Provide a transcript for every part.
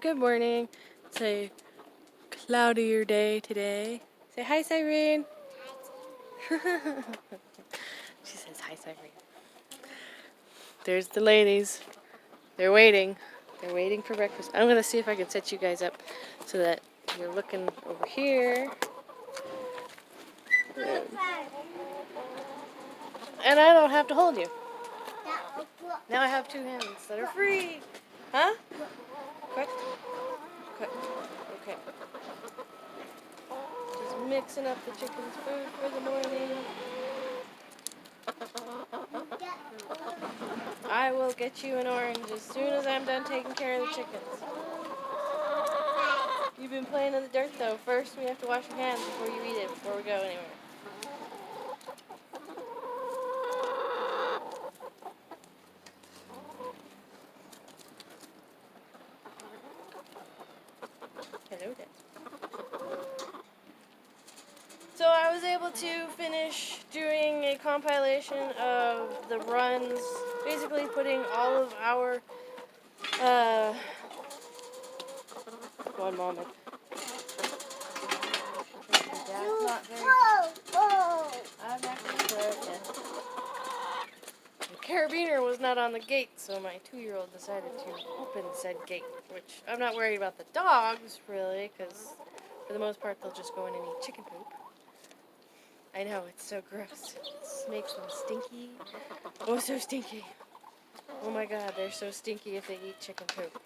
Good morning. It's a cloudier day today. Say hi, Cyrene. She says hi, Cyrene. There's the ladies. They're waiting. They're waiting for breakfast. I'm going to see if I can set you guys up so that you're looking over here. And I don't have to hold you. Now I have two hands that are free. Huh? Cooked? Cooked. Okay. Just mixing up the chicken's food for the morning. I will get you an orange as soon as I'm done taking care of the chickens. You've been playing in the dirt though. First we have to wash your hands before you eat it, before we go anywhere. Hello there. So I was able to finish doing a compilation of the runs, basically putting all of our, one moment. Dad's not very I'm not going to throw it yet. The carabiner was not on the gate, so my 2-year-old decided to open said gate, which I'm not worried about the dogs, really, because for the most part they'll just go in and eat chicken poop. I know, it's so gross. It makes them stinky. Oh, so stinky. Oh my god, they're so stinky if they eat chicken poop.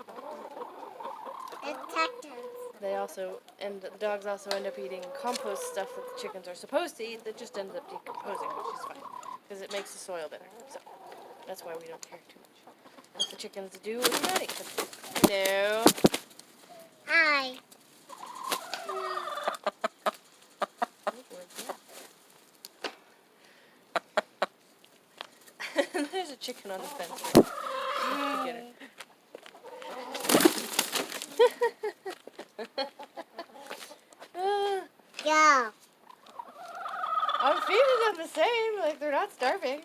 They also, and the dogs also end up eating compost stuff that the chickens are supposed to eat that just ends up decomposing, which is fine, because it makes the soil better. So that's why we don't care too much. Let the chickens do what they're ready. Hello. Hi. There's a chicken on the fence. Right? Get her. Yeah. I'm feeding them the same, like they're not starving.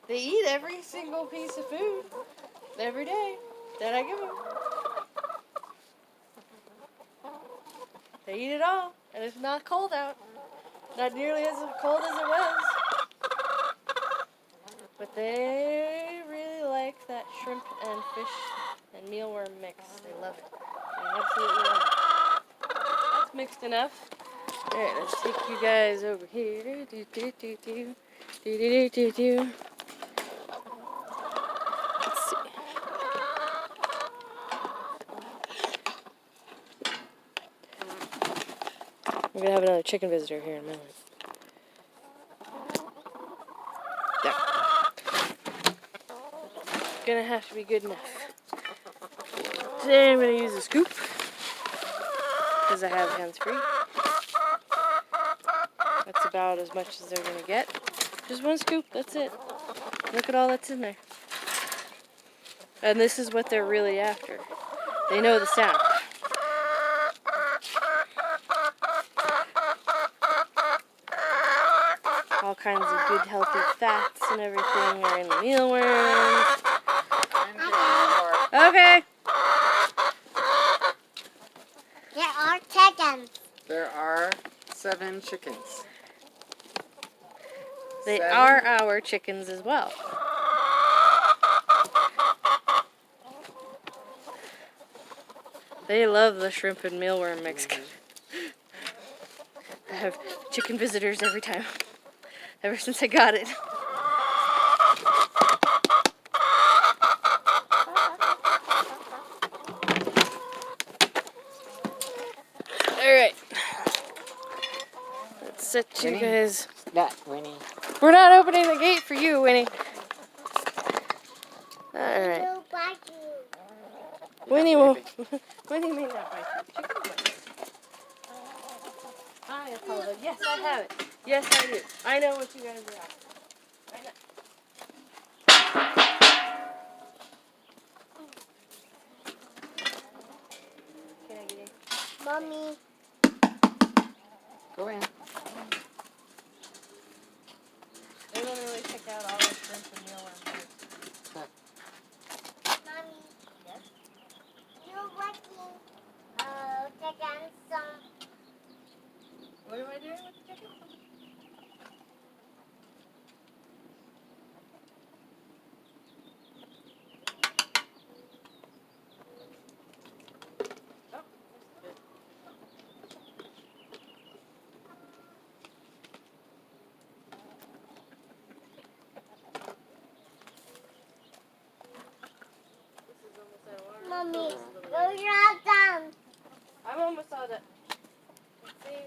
They eat every single piece of food every day that I give them. They eat it all, and it's not cold out. Not nearly as cold as it was. But they really like that shrimp and fish and mealworm mix. They love it. They absolutely love it. That's mixed enough. Alright, let's take you guys over here. Do, do, do, do. Do, do, do, do, do. Let's see. We're gonna have another chicken visitor here in a moment. There. Gonna have to be good enough. Today I'm gonna use a scoop because I have hands free. That's about as much as they're gonna get. Just one scoop, that's it. Look at all that's in there. And this is what they're really after. They know the sound. All kinds of good healthy fats and everything are in the mealworms. Okay. There are chickens. There are 7 chickens. They are our chickens as well. They love the shrimp and mealworm mix. I have chicken visitors every time. Ever since I got it. Alright. Let's set you guys. That, Winnie. We're not opening the gate for you, Winnie. Alright. Winnie will. Winnie may not bite you. Chicken bites. I apologize. Yes, I have it. Yes, I do. I know what you guys are after. I know. Can I get in? Mommy. Go in. They don't really pick out all the shrimp and mealworms. Mommy. Yes? You're lucky chicken, some. What am I doing with the chicken? Oh, this is good. This is almost out of water. Mommy, This is a little go bit. your done. I'm almost all done. Let's see.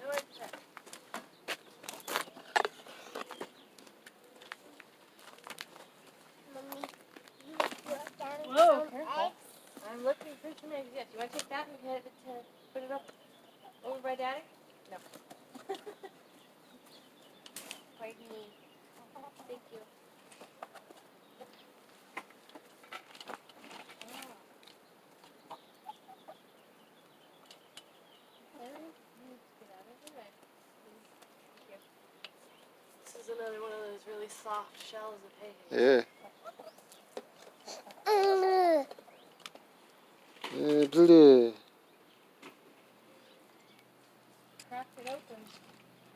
No, it's not. Mommy, you're done. Whoa, Some careful. eggs. I'm looking for some eggs. Yes, you want to take that and head it to put it up over by Daddy? No. Pardon me. Thank you. Get out of the way. Thank you. This is another one of those really soft shells of hay. Yeah. Blue. Cracked it open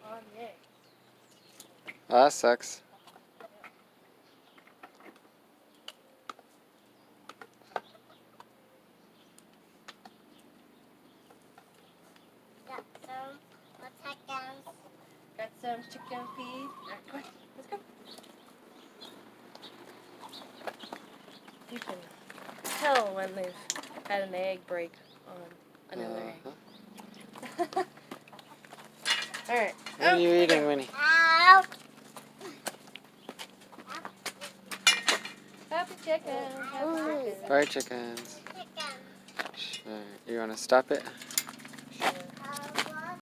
on the egg. That sucks. Got some chickens. Got some chicken feed. Alright, come on. Let's go. You can tell when they've had an egg break on another egg. Alright. What are you eating, Winnie? Ow. Happy chicken. Happy chicken. Fried chickens. Chicken. Sure. You want to stop it?